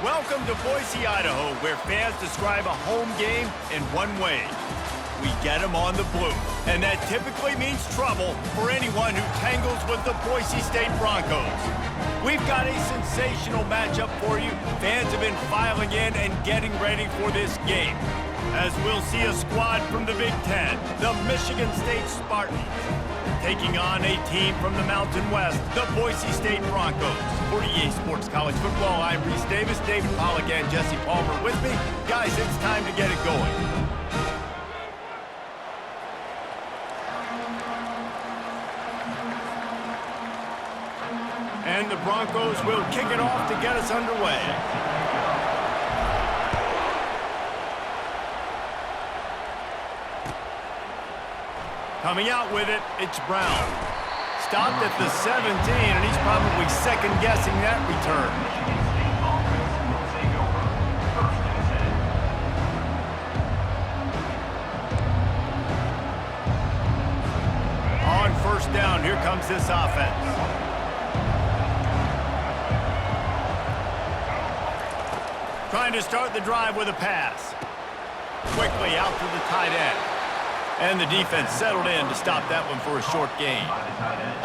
Welcome to Boise, Idaho, where fans describe a home game in one way. We get them on the blue, and that typically means trouble for anyone who tangles with the Boise State Broncos. We've got a sensational matchup for you. Fans have been filing in and getting ready for this game, as we'll see a squad from the Big Ten, the Michigan State Spartans, taking on a team from the Mountain West, the Boise State Broncos. For EA Sports College Football, I'm Reese Davis, David Pollack, and Jesse Palmer with me. Guys, it's time to get it going. And the Broncos will kick it off to get us underway. Coming out with it, it's Brown. Stopped at the 17, and he's probably second-guessing that return. On first down, here comes this offense. Trying to start the drive with a pass. Quickly out to the tight end. And the defense settled in to stop that one for a short gain.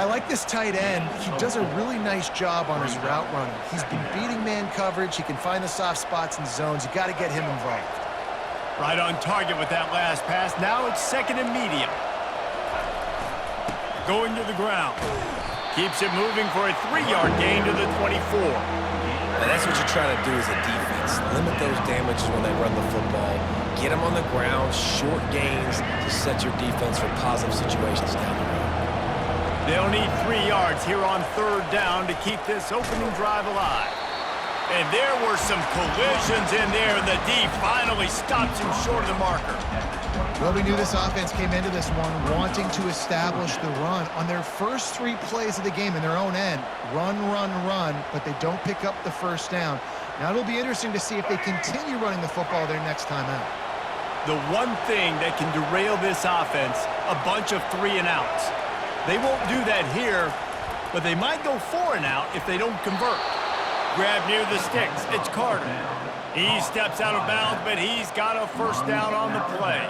I like this tight end. He does a really nice job on his route running. He's been beating man coverage. He can find the soft spots and zones. You got to get him involved. Right on target with that last pass. Now it's second and medium. Going to the ground. Keeps it moving for a 3-yard gain to the 24. And that's what you're trying to do as a defense. Limit those damages when they run the football. Get them on the ground, short gains to set your defense for positive situations down the road. They'll need 3 yards here on third down to keep this opening drive alive. And there were some collisions in there, and the D finally stops him short of the marker. Well, we knew this offense came into this one wanting to establish the run. On their first 3 plays of the game in their own end, run, but they don't pick up the first down. Now it'll be interesting to see if they continue running the football their next time out. The one thing that can derail this offense, a bunch of 3-and-outs. They won't do that here, but they might go 4-and-out if they don't convert. Grab near the sticks. It's Carter. He steps out of bounds, but he's got a first down on the play.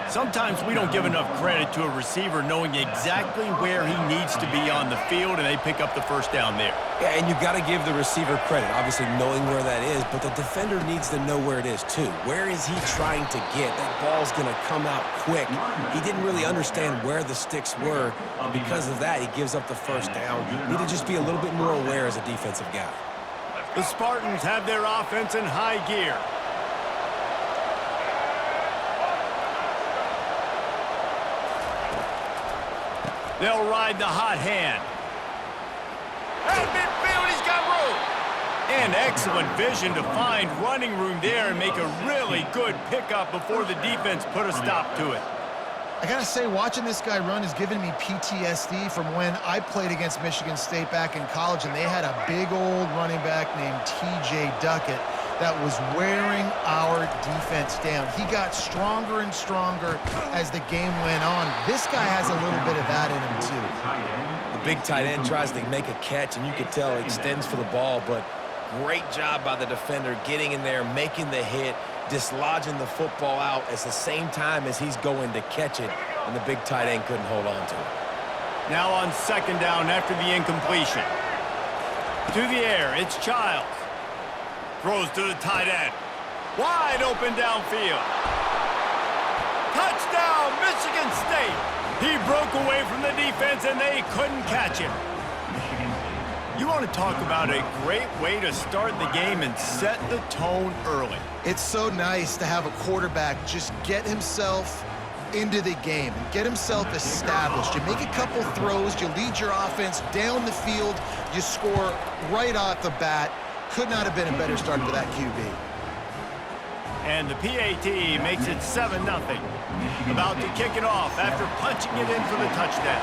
Sometimes we don't give enough credit to a receiver knowing exactly where he needs to be on the field, and they pick up the first down there. Yeah, and you've got to give the receiver credit, obviously knowing where that is, but the defender needs to know where it is too. Where is he trying to get? That ball's going to come out quick. He didn't really understand where the sticks were, and because of that, he gives up the first down. You need to just be a little bit more aware as a defensive guy. The Spartans have their offense in high gear. They'll ride the hot hand. At midfield, he's got room. And excellent vision to find running room there and make a really good pickup before the defense put a stop to it. I got to say, watching this guy run has given me PTSD from when I played against Michigan State back in college, and they had a big old running back named T.J. Duckett that was wearing our defense down. He got stronger and stronger as the game went on. This guy has a little bit of that in him, too. The big tight end tries to make a catch, and you can tell he extends for the ball, but great job by the defender getting in there, making the hit, dislodging the football out at the same time as he's going to catch it, and the big tight end couldn't hold on to it. Now on second down after the incompletion. To the air, it's Childs. Throws to the tight end. Wide open downfield. Touchdown, Michigan State. He broke away from the defense, and they couldn't catch him. You want to talk about a great way to start the game and set the tone early. It's so nice to have a quarterback just get himself into the game and get himself established. You make a couple throws, you lead your offense down the field, you score right off the bat. Could not have been a better start for that QB. And the PAT makes it 7-0. About to kick it off after punching it in for the touchdown.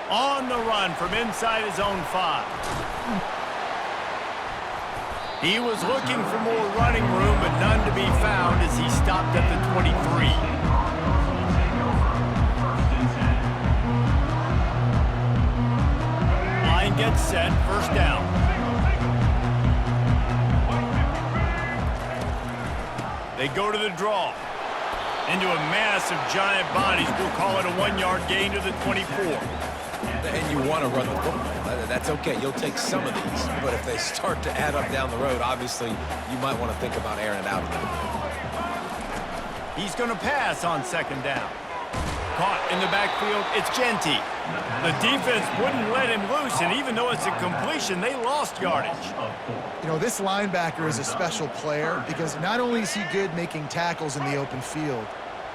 On the run from inside his own 5. He was looking for more running room, but none to be found as he stopped at the 23. gets set, first down. They go to the draw. Into a mass of giant bodies. We'll call it a 1-yard gain to the 24. And you want to run the football. That's okay. You'll take some of these. But if they start to add up down the road, obviously, you might want to think about airing it out a little bit. He's going to pass on second down. Caught in the backfield, it's H.M.J.A. The defense wouldn't let him loose, and even though it's a completion, they lost yardage. You know, this linebacker is a special player because not only is he good making tackles in the open field,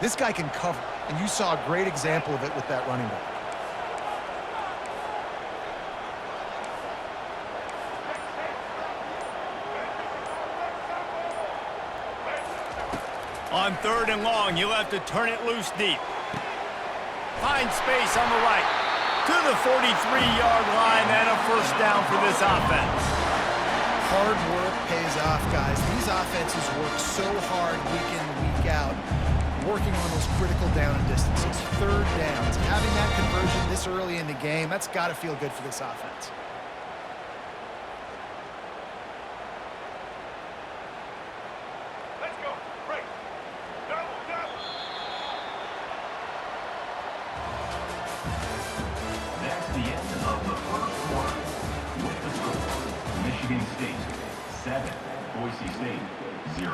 this guy can cover, and you saw a great example of it with that running back. On third and long, you'll have to turn it loose deep. Find space on the right. To the 43-yard line and a first down for this offense. Hard work pays off, guys. These offenses work so hard week in, week out, working on those critical down and distances. Third downs. Having that conversion this early in the game, that's got to feel good for this offense. State 7, Boise State 0.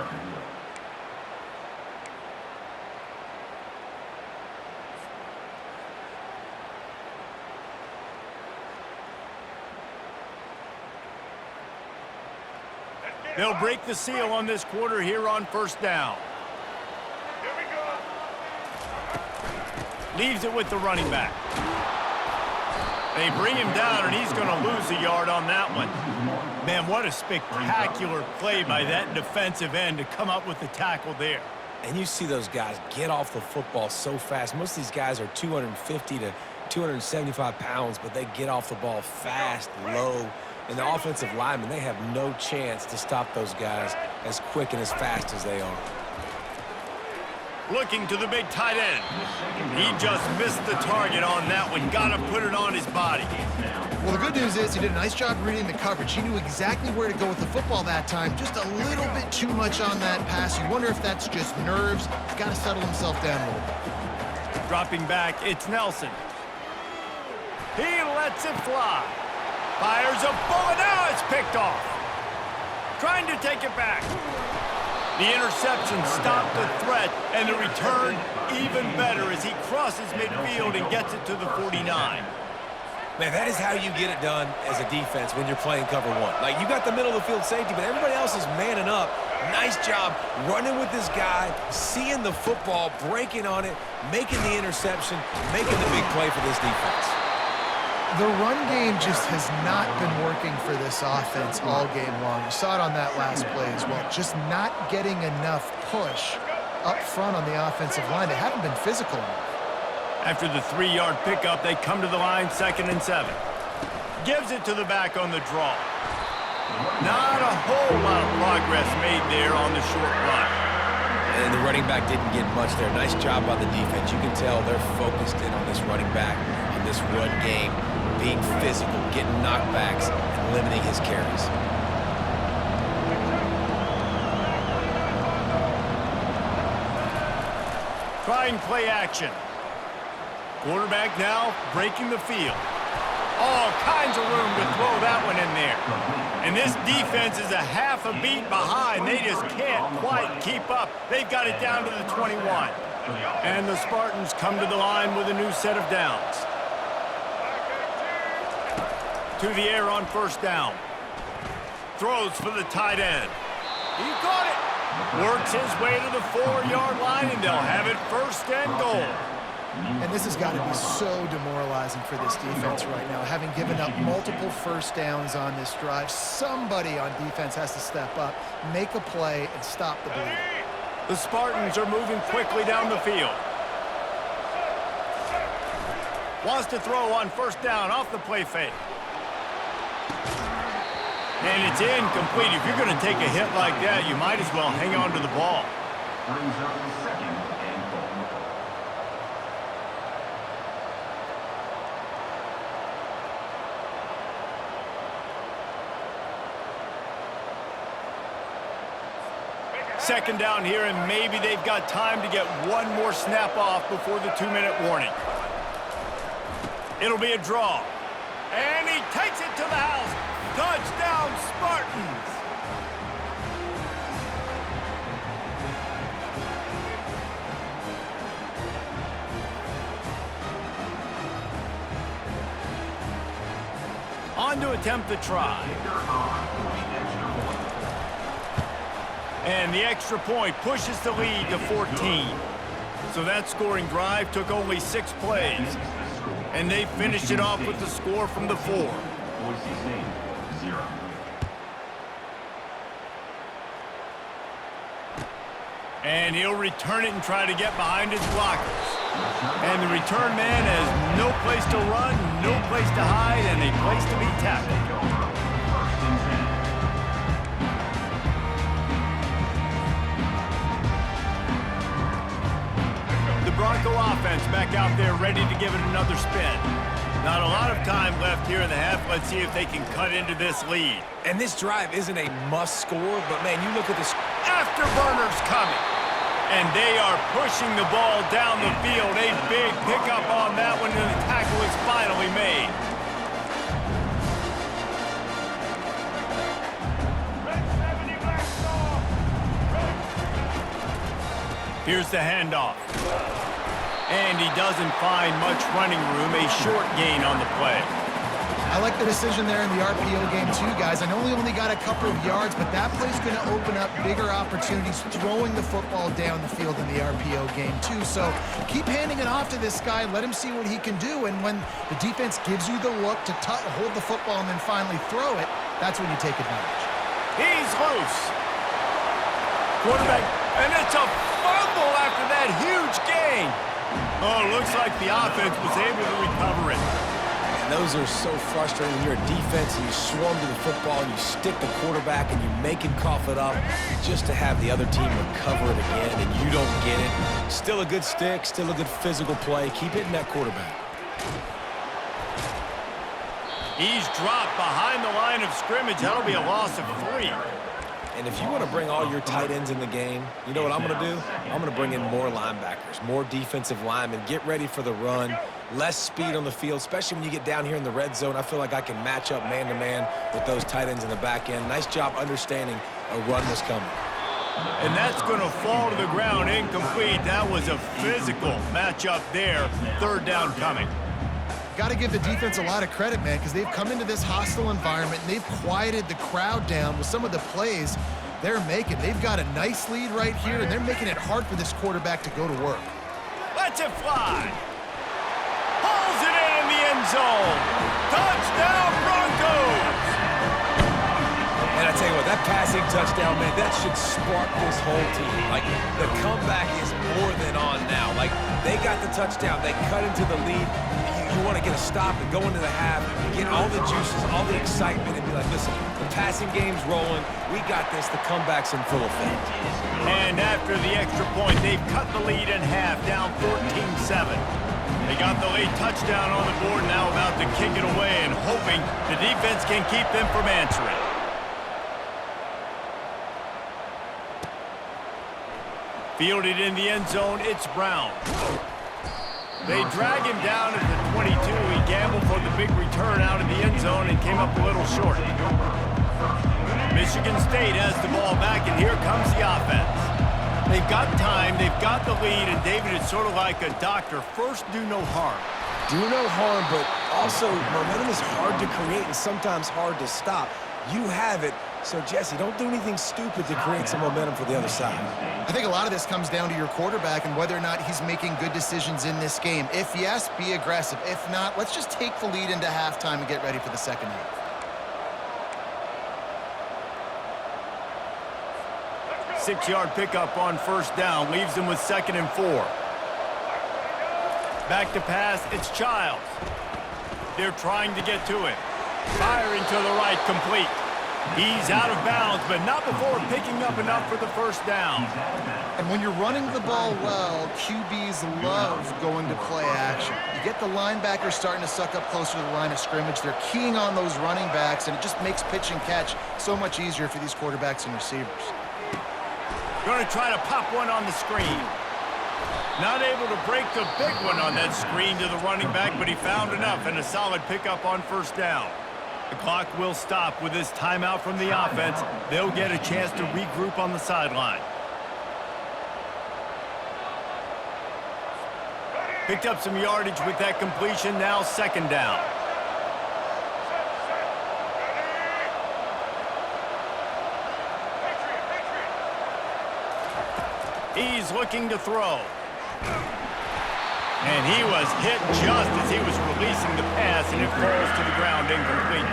They'll break the seal on this quarter here on first down. Here we go. Leaves it with the running back. They bring him down, and he's going to lose a yard on that one. Man, what a spectacular play by that defensive end to come up with the tackle there. And you see those guys get off the football so fast. Most of these guys are 250 to 275 pounds, but they get off the ball fast, low. And the offensive linemen, they have no chance to stop those guys as quick and as fast as they are. Looking to the big tight end. He just missed the target on that one. Got to put it on his body. Well, the good news is he did a nice job reading the coverage. He knew exactly where to go with the football that time. Just a little bit too much on that pass. You wonder if that's just nerves. He's got to settle himself down a little bit. Dropping back, it's Nelson. He lets it fly. Fires a bullet. Now it's picked off. Trying to take it back. The interception stopped the threat, and the return even better as he crosses midfield and gets it to the 49. Man, that is how you get it done as a defense when you're playing cover one. Like, you got the middle of the field safety, but everybody else is manning up. Nice job running with this guy, seeing the football, breaking on it, making the interception, making the big play for this defense. The run game just has not been working for this offense all game long. You saw it on that last play as well. Just not getting enough push up front on the offensive line. They haven't been physical enough. After the 3-yard pickup, they come to the line, 2nd and 7. Gives it to the back on the draw. Not a whole lot of progress made there on the short run. And the running back didn't get much there. Nice job by the defense. You can tell they're focused in on this running back, on this run game, being physical, getting knockbacks, and limiting his carries. Trying play action. Quarterback now breaking the field. All kinds of room to throw that one in there. And this defense is a half a beat behind. They just can't quite keep up. They've got it down to the 21. And the Spartans come to the line with a new set of downs. To the air on first down. Throws for the tight end. He caught it. Works his way to the 4-yard line, and they'll have it 1st and goal. And this has got to be so demoralizing for this defense right now. Having given up multiple first downs on this drive, somebody on defense has to step up, make a play, and stop the bleeding. The Spartans are moving quickly down the field. Wants to throw on first down off the play fake. And it's incomplete. If you're going to take a hit like that, you might as well hang on to the ball. Brings up 2nd and goal. second down here, and maybe they've got time to get one more snap off before the 2-minute warning. It'll be a draw. And he takes it to the house. Touchdown, Spartans! On to attempt the try. And the extra point pushes the lead to 14. So that scoring drive took only 6 plays. And they finished it off with the score from the 4. Boise State, 0. And he'll return it and try to get behind his blockers. And the return man has no place to run, no place to hide, and a place to be tackled. First and 10. The Bronco offense back out there ready to give it another spin. Not a lot of time left here in the half. Let's see if they can cut into this lead. And this drive isn't a must score, but man, you look at this. Afterburners coming. And they are pushing the ball down the field. A big pickup on that one, and the tackle is finally made. Here's the handoff. And he doesn't find much running room. A short gain on the play. I like the decision there in the RPO game too, guys. I know he only got a couple of yards, but that play's going to open up bigger opportunities throwing the football down the field in the RPO game too. So keep handing it off to this guy. Let him see what he can do. And when the defense gives you the look to hold the football and then finally throw it, that's when you take advantage. He's loose. Quarterback, and it's a fumble after that huge gain. Oh, looks like the offense was able to recover it. Those are so frustrating when you're a defense and you swarm to the football and you stick the quarterback and you make him cough it up just to have the other team recover it again and you don't get it. Still a good stick, still a good physical play. Keep hitting that quarterback. He's dropped behind the line of scrimmage. That'll be a loss of 3. And if you want to bring all your tight ends in the game, you know what I'm going to do? I'm going to bring in more linebackers, more defensive linemen, get ready for the run, less speed on the field, especially when you get down here in the red zone. I feel like I can match up man-to-man with those tight ends in the back end. Nice job understanding a run was coming. And that's going to fall to the ground incomplete. That was a physical matchup there. 3rd down coming. Got to give the defense a lot of credit, man, because they've come into this hostile environment and they've quieted the crowd down with some of the plays they're making. They've got a nice lead right here, and they're making it hard for this quarterback to go to work. Lets it fly. Pulls it in the end zone. Touchdown, Broncos! And I tell you what, that passing touchdown, man, that should spark this whole team. Like, the comeback is more than on now. Like, they got the touchdown. They cut into the lead. You want to get a stop and go into the half, get all the juices, all the excitement, and be like, listen, the passing game's rolling. We got this. The comeback's in full effect. And after the extra point, they've cut the lead in half, down 14-7. They got the late touchdown on the board, now about to kick it away and hoping the defense can keep them from answering. Fielded in the end zone, it's Brown. They drag him down at the 22. He gambled for the big return out of the end zone and came up a little short. Michigan State has the ball back, and here comes the offense. They've got time, they've got the lead, and David, it's sort of like a doctor. First, do no harm. Do no harm, but also momentum is hard to create and sometimes hard to stop. You have it. So, Jesse, don't do anything stupid to create some momentum for the other side. I think a lot of this comes down to your quarterback and whether or not he's making good decisions in this game. If yes, be aggressive. If not, let's just take the lead into halftime and get ready for the second half. Six-yard pickup on 1st down, leaves them with 2nd and 4. Back to pass, it's Childs. They're trying to get to it. Firing to the right, complete. He's out of bounds, but not before picking up enough for the 1st down. And when you're running the ball well, QBs love going to play action. You get the linebackers starting to suck up closer to the line of scrimmage. They're keying on those running backs, and it just makes pitch and catch so much easier for these quarterbacks and receivers. Going to try to pop one on the screen. Not able to break the big one on that screen to the running back, but he found enough and a solid pickup on first down. The clock will stop with this timeout from the offense. They'll get a chance to regroup on the sideline. Picked up some yardage with that completion, now second down. He's looking to throw. And he was hit just as he was releasing the pass, and it falls to the ground incomplete.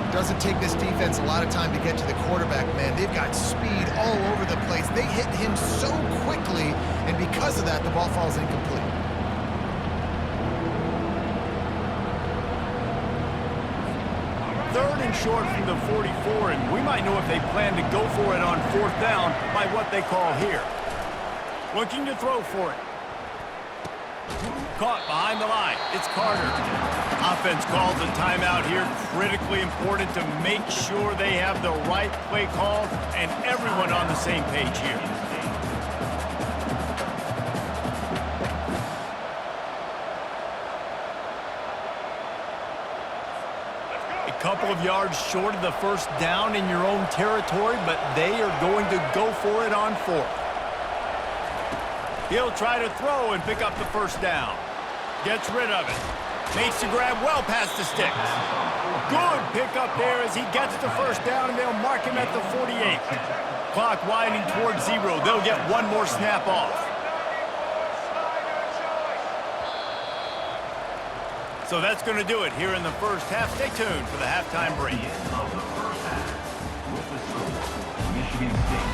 Doesn't take this defense a lot of time to get to the quarterback, man. They've got speed all over the place. They hit him so quickly, and because of that, the ball falls incomplete. Third and short from the 44, and we might know if they plan to go for it on fourth down by what they call here. Looking to throw for it. Caught behind the line. It's Carter. Offense calls a timeout here. Critically important to make sure they have the right play call and everyone on the same page here. A couple of yards short of the first down in your own territory, but they are going to go for it on fourth. He'll try to throw and pick up the first down. Gets rid of it. Makes the grab well past the sticks. Good pickup there as he gets the first down, and they'll mark him at the 48. Clock winding towards 0. They'll get one more snap off. So that's going to do it here in the first half. Stay tuned for the halftime break. Of the first half, with the score, Michigan State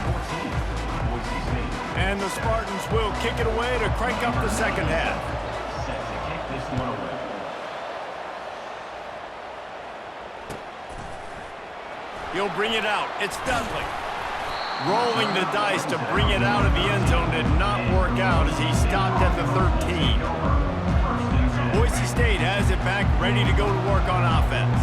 14, Boise State. And the Spartans will kick it away to crank up the second half. Set to kick this one away. He'll bring it out. It's Dudley. Rolling the dice to bring it out of the end zone did not work out as he stopped at the 13. Boise State has it back, ready to go to work on offense.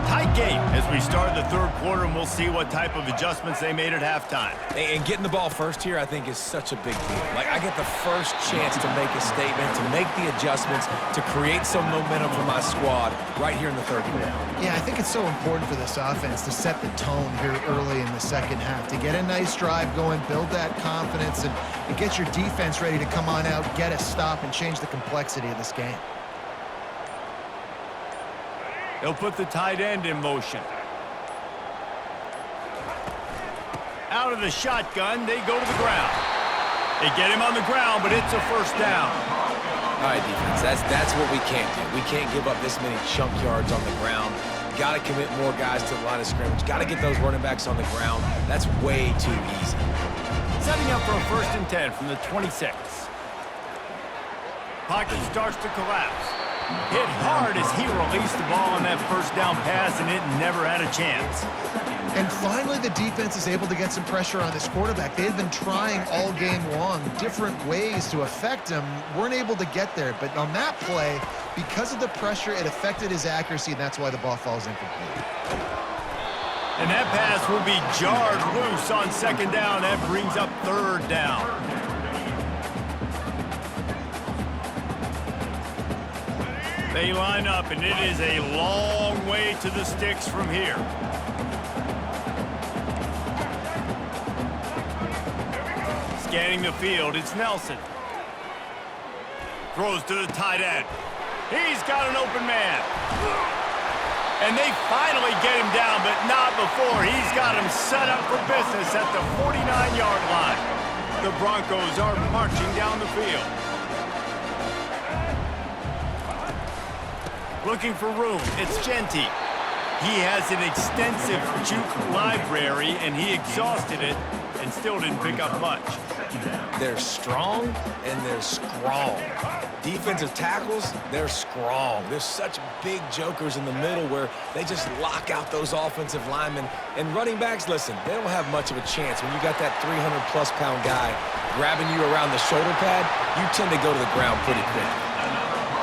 Tight game as we start the third quarter, and we'll see what type of adjustments they made at halftime. And getting the ball first here, I think, is such a big deal. Like, I get the first chance to make a statement, to make the adjustments, to create some momentum for my squad right here in the third quarter. Yeah, I think it's so important for this offense to set the tone here early in the second half, to get a nice drive going, build that confidence, and get your defense ready to come on out, get a stop, and change the complexity of this game. They'll put the tight end in motion. Out of the shotgun, they go to the ground. They get him on the ground, but it's a first down. All right, defense, that's what we can't do. We can't give up this many chunk yards on the ground. Got to commit more guys to the line of scrimmage. Got to get those running backs on the ground. That's way too easy. Setting up for a 1st and 10 from the 26. Pocket starts to collapse. Hit hard as he released the ball on that first down pass, and it never had a chance. And finally, the defense is able to get some pressure on this quarterback. They had been trying all game long different ways to affect him, weren't able to get there. But on that play, because of the pressure, it affected his accuracy, and that's why the ball falls incomplete. And that pass will be jarred loose on second down. That brings up third down. They line up, and it is a long way to the sticks from here. Scanning the field, it's Nelson. Throws to the tight end. He's got an open man. And they finally get him down, but not before. He's got him set up for business at the 49-yard line. The Broncos are marching down the field. Looking for room, it's H.M.J.A. He has an extensive juke library, and he exhausted it and still didn't pick up much. They're strong, and they're strong. Defensive tackles, they're strong. There's such big jokers in the middle where they just lock out those offensive linemen. And running backs, listen, they don't have much of a chance. When you got that 300-plus-pound guy grabbing you around the shoulder pad, you tend to go to the ground pretty quickly.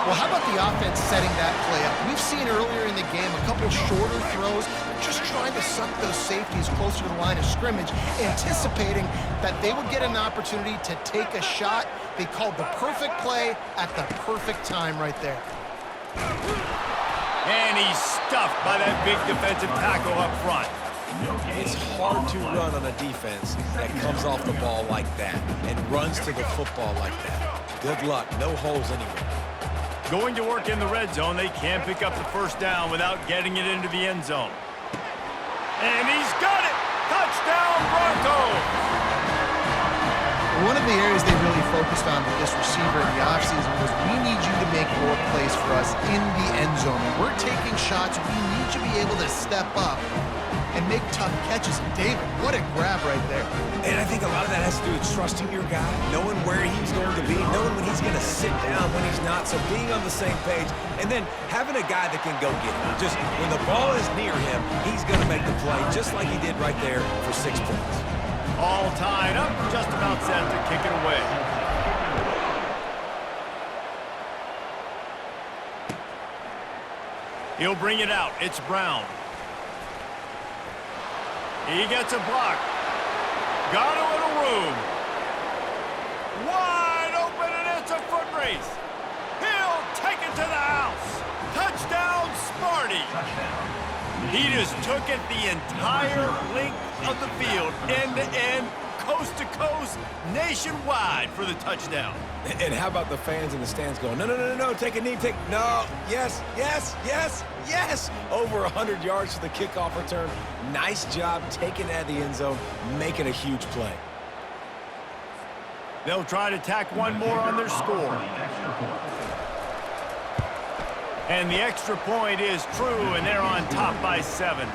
Well, how about the offense setting that play up? We've seen earlier in the game a couple shorter throws, just trying to suck those safeties closer to the line of scrimmage, anticipating that they would get an opportunity to take a shot. They called the perfect play at the perfect time right there. And he's stuffed by that big defensive tackle up front. It's hard to run on a defense that comes off the ball like that and runs to the football like that. Good luck. No holes anywhere. Going to work in the red zone, they can't pick up the first down without getting it into the end zone. And he's got it! Touchdown, Broncos! One of the areas they really focused on with this receiver in the offseason was we need you to make more plays for us in the end zone. We're taking shots. We need you to be able to step up and make tough catches. And David, what a grab right there. And I think a lot of that has to do with trusting your guy, knowing where he's going to be, knowing when he's going to sit down, when he's not, so being on the same page, and then having a guy that can go get him. Just when the ball is near him, he's going to make the play, just like he did right there for 6 points. All tied up, just about set to kick it away. He'll bring it out. It's Brown. He gets a block. Got a little room. Wide open, and it's a foot race. He'll take it to the house. Touchdown, Smarty. He just took it the entire length of the field, end to end, coast to coast, nationwide for the touchdown. And how about the fans in the stands going, no, no, no, no, no, take a knee, no, yes, yes, yes, yes. Over 100 yards for the kickoff return. Nice job taking it at the end zone, making a huge play. They'll try to tack one more on their score. And the extra point is true, and they're on top by 7.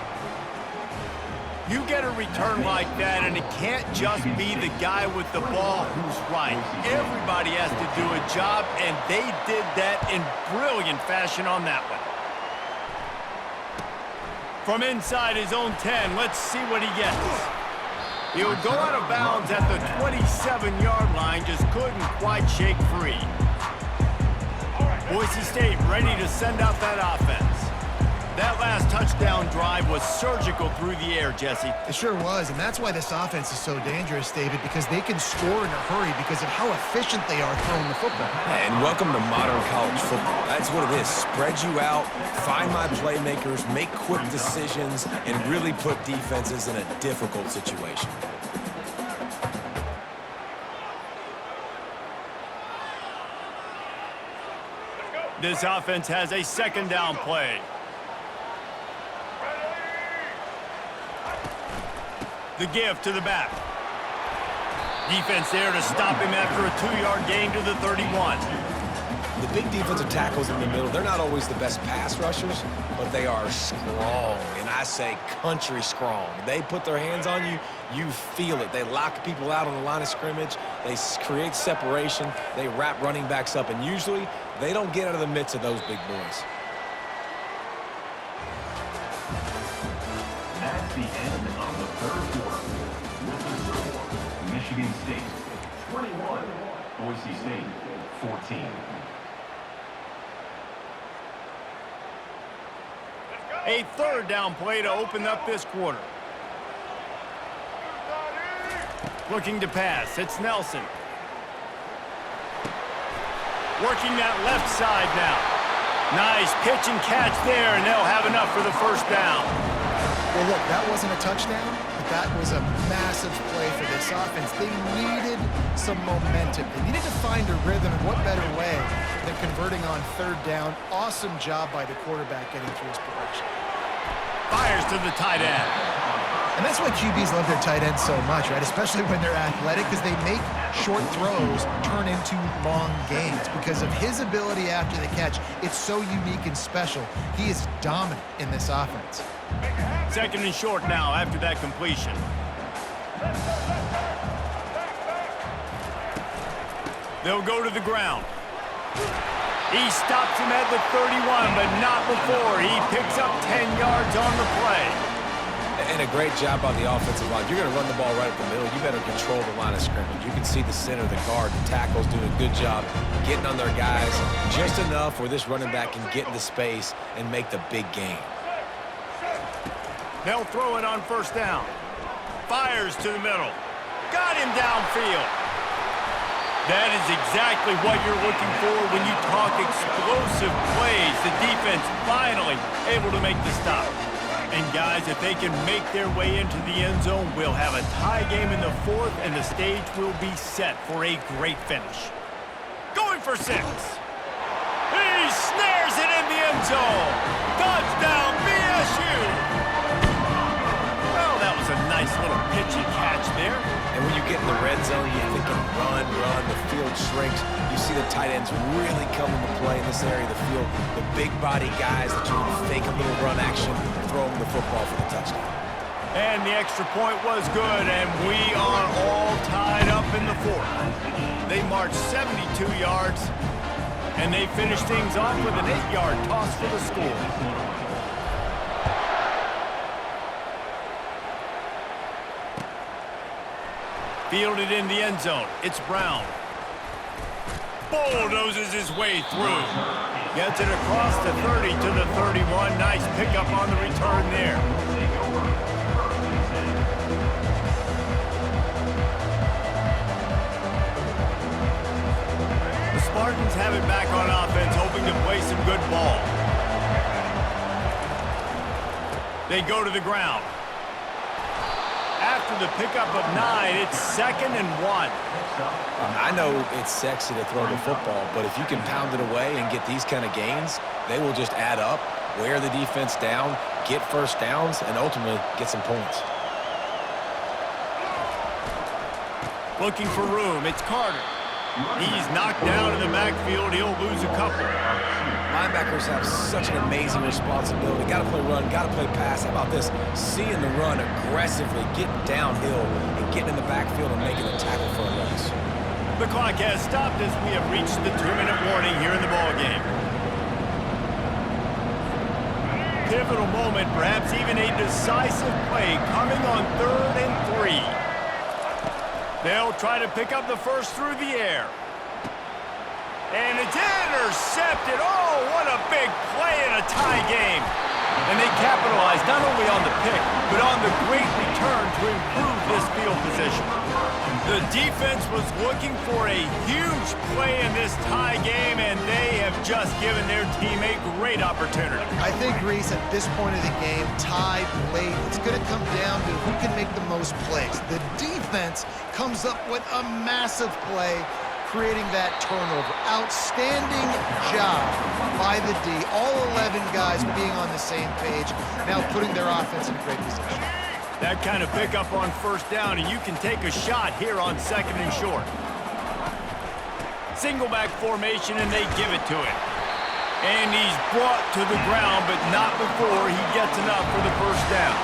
You get a return like that, and it can't just be the guy with the ball who's right. Everybody has to do a job, and they did that in brilliant fashion on that one. From inside his own 10, let's see what he gets. He'll go out of bounds at the 27-yard line, just couldn't quite shake free. Boise State ready to send out that offense. That last touchdown drive was surgical through the air, Jesse. It sure was, and that's why this offense is so dangerous, David, because they can score in a hurry because of how efficient they are throwing the football. And welcome to modern college football. That's what it is. Spread you out, find my playmakers, make quick decisions, and really put defenses in a difficult situation. This offense has a second down play. The give to the back. Defense there to stop him after a 2-yard gain to the 31. The big defensive tackles in the middle, they're not always the best pass rushers, but they are strong, and I say country strong. They put their hands on you, you feel it. They lock people out on the line of scrimmage. They create separation. They wrap running backs up, and usually they don't get out of the midst of those big boys. That's the end of the third quarter. With the score, Michigan State 21, Boise State 14. A third down play to open up this quarter. Looking to pass. It's Nelson. Working that left side now. Nice pitch and catch there, and they'll have enough for the first down. Well, look, that wasn't a touchdown, but that was a massive play for this offense. They needed some momentum. They needed to find a rhythm, and what better way than converting on third down. Awesome job by the quarterback getting through his progression. Fires to the tight end. And that's why QBs love their tight ends so much, right? Especially when they're athletic, because they make short throws turn into long gains. Because of his ability after the catch, it's so unique and special. He is dominant in this offense. Second and short now after that completion. They'll go to the ground. He stops him at the 31, but not before. He picks up 10 yards on the play. And a great job on the offensive line. You're going to run the ball right up the middle. You better control the line of scrimmage. You can see the center, the guard, the tackles doing a good job getting on their guys just enough where this running back can get into space and make the big game. They'll throw it on first down. Fires to the middle. Got him downfield. That is exactly what you're looking for when you talk explosive plays. The defense finally able to make the stop. And guys, if they can make their way into the end zone, we'll have a tie game in the fourth, and the stage will be set for a great finish. Going for 6. He snares it in the end zone. Touchdown, BSU. Well, that was a nice little pitch and catch there. And when you get in the red zone, you're thinking run, the field shrinks. You see the tight ends really come into play in this area of the field. The big body guys that you can fake a little run action, throw them the football for the touchdown. And the extra point was good, and we are all tied up in the fourth. They marched 72 yards, and they finished things off with an 8-yard toss for the score. Fielded in the end zone. It's Brown. Bulldozes his way through. Gets it across the 30 to the 31. Nice pickup on the return there. The Spartans have it back on offense, hoping to play some good ball. They go to the ground. After the pickup of 9, it's 2nd and 1. I know it's sexy to throw the football, but if you can pound it away and get these kind of gains, they will just add up, wear the defense down, get first downs, and ultimately get some points. Looking for room. It's Carter. He's knocked down in the backfield. He'll lose a couple. Linebackers have such an amazing responsibility. Got to play run, got to play pass. How about this? Seeing the run aggressively, getting downhill, and getting in the backfield and making a tackle for a loss. The clock has stopped as we have reached the 2-minute warning here in the ballgame. Pivotal moment, perhaps even a decisive play coming on 3rd and 3. They'll try to pick up the first through the air. And it's intercepted. Oh, what a big play in a tie game. And they capitalized not only on the pick, but on the great return to improve this field position. The defense was looking for a huge play in this tie game, and they have just given their team a great opportunity. I think, Reese, at this point of the game, tied late, it's going to come down to who can make the most plays. The defense comes up with a massive play, creating that turnover. Outstanding job by the D. All 11 guys being on the same page, now putting their offense in a great position. That kind of pickup on first down, and you can take a shot here on 2nd and short. Single back formation, and they give it to him. And he's brought to the ground, but not before he gets enough for the first down.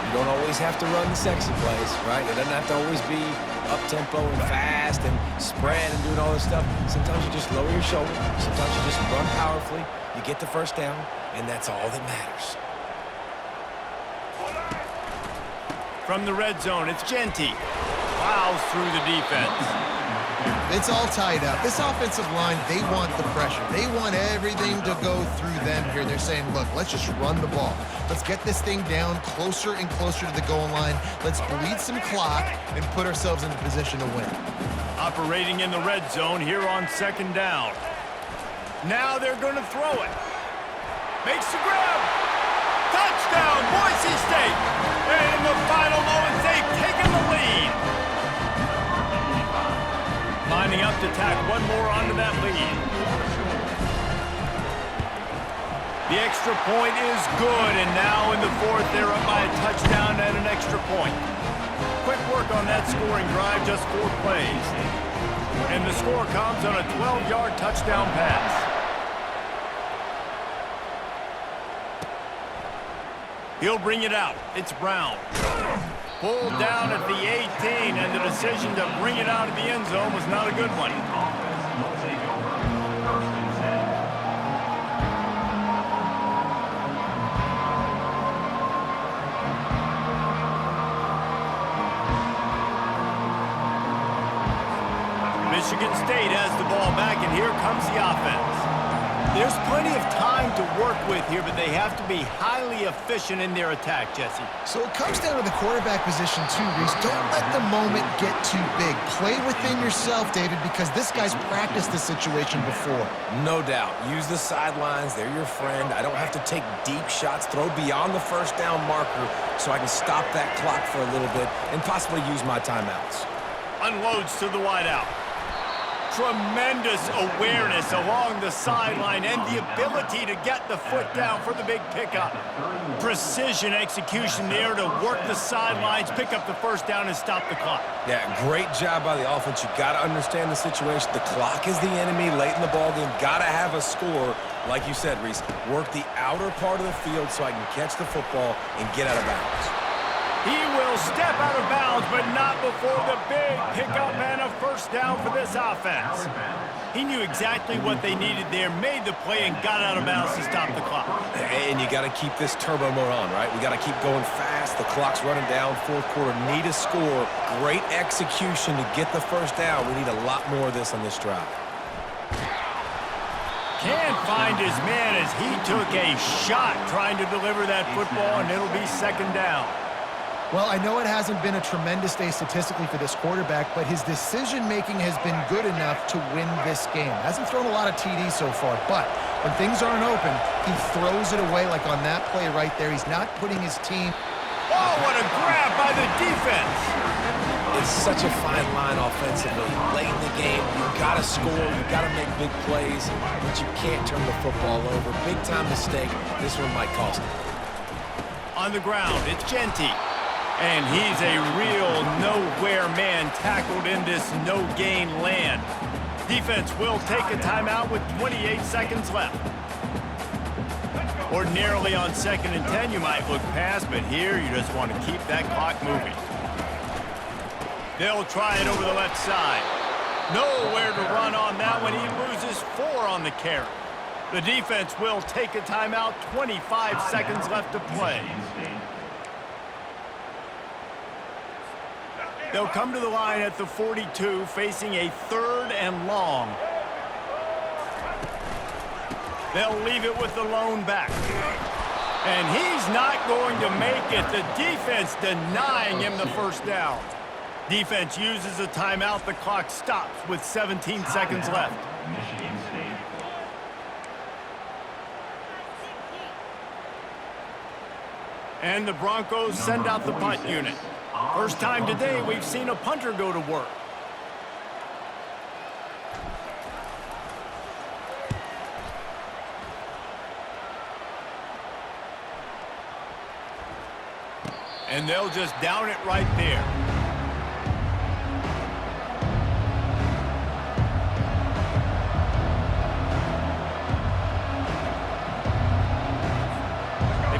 You don't always have to run the sexy plays, right? It doesn't have to always be up-tempo and fast and spread and doing all this stuff. Sometimes you just lower your shoulder. Sometimes you just run powerfully. You get the first down, and that's all that matters. From the red zone, it's Genty. Plows through the defense. It's all tied up. This offensive line, they want the pressure. They want everything to go through them here. They're saying, look, let's just run the ball. Let's get this thing down closer and closer to the goal line. Let's bleed some clock and put ourselves in a position to win. Operating in the red zone here on 2nd down. Now they're going to throw it. Makes the grab. Touchdown, Boise State. And in the final moments, they've taken the lead. Lining up to tack one more onto that lead. The extra point is good, and now in the fourth, they're up by a touchdown and an extra point. Quick work on that scoring drive, just 4 plays. And the score comes on a 12-yard touchdown pass. He'll bring it out. It's Brown. Pulled down at the 18, and the decision to bring it out of the end zone was not a good one. Michigan State has the ball back, and here comes the offense. There's plenty of time to work with here, but they have to be highly efficient in their attack, Jesse. So it comes down to the quarterback position too, Reese. Don't let the moment get too big. Play within yourself, David, because this guy's practiced this situation before. No doubt. Use the sidelines. They're your friend. I don't have to take deep shots, throw beyond the first down marker so I can stop that clock for a little bit and possibly use my timeouts. Unloads to the wideout. Tremendous awareness along the sideline and the ability to get the foot down for the big pickup. Precision execution there to work the sidelines, pick up the first down, and stop the clock. Yeah, great job by the offense. You got to understand the situation. The clock is the enemy late in the ballgame. Got to have a score. Like you said, Reese, work the outer part of the field so I can catch the football and get out of bounds. He will step out of bounds, but not before the big pickup and a first down for this offense. He knew exactly what they needed there, made the play, and got out of bounds to stop the clock. And you got to keep this turbo mode on, right? We got to keep going fast. The clock's running down. Fourth quarter, need a score. Great execution to get the first down. We need a lot more of this on this drive. Can't find his man as he took a shot trying to deliver that football, and it'll be second down. Well, I know it hasn't been a tremendous day statistically for this quarterback, but his decision-making has been good enough to win this game. Hasn't thrown a lot of TDs so far, but when things aren't open, he throws it away like on that play right there. He's not putting his team... Oh, what a grab by the defense! It's such a fine line offensively. Late in the game, you got to score, you got to make big plays, but you can't turn the football over. Big-time mistake. This one might cost him. On the ground, it's H.M.J.A. And he's a real nowhere man tackled in this no-gain land. Defense will take a timeout with 28 seconds left. Ordinarily on 2nd and 10, you might look past, but here you just want to keep that clock moving. They'll try it over the left side. Nowhere to run on that one. He loses 4 on the carry. The defense will take a timeout, 25 seconds left to play. They'll come to the line at the 42, facing a 3rd and long. They'll leave it with the lone back. And he's not going to make it. The defense denying him the first down. Defense uses a timeout. The clock stops with 17 seconds left. Michigan State. And the Broncos send out the punt unit. First time today we've seen a punter go to work. And they'll just down it right there.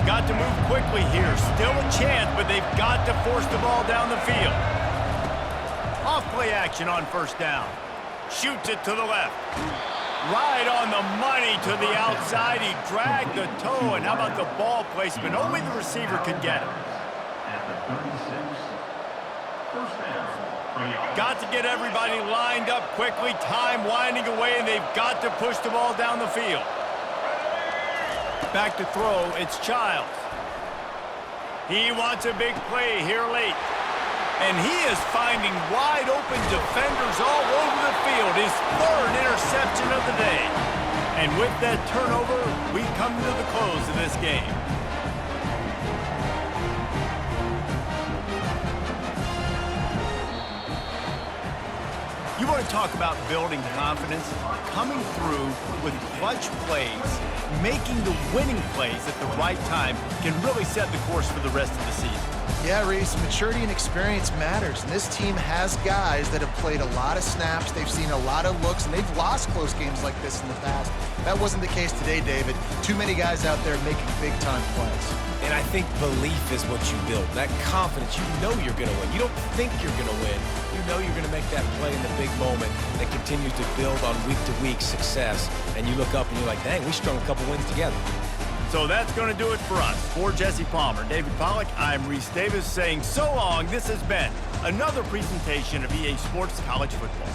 Got to move quickly here. Still a chance, but they've got to force the ball down the field. Off play action on first down. Shoots it to the left. Right on the money to the outside. He dragged the toe, and how about the ball placement? Only the receiver could get it. At the 36, first down. Got to get everybody lined up quickly. Time winding away, and they've got to push the ball down the field. Back to throw, it's Childs. He wants a big play here late. And he is finding wide open defenders all over the field. His 3rd interception of the day. And with that turnover, we come to the close of this game. You want to talk about building confidence? Coming through with clutch plays, making the winning plays at the right time can really set the course for the rest of the season. Yeah, Reese, maturity and experience matters. And this team has guys that have played a lot of snaps. They've seen a lot of looks, and they've lost close games like this in the past. That wasn't the case today, David. Too many guys out there making big-time plays. And I think belief is what you build. That confidence, you know you're going to win. You don't think you're going to win. You know you're going to make that play in the big moment that continues to build on week-to-week success. And you look up and you're like, dang, we strung a couple wins together. So that's going to do it for us. For Jesse Palmer, David Pollack, I'm Reese Davis saying so long. This has been another presentation of EA Sports College Football.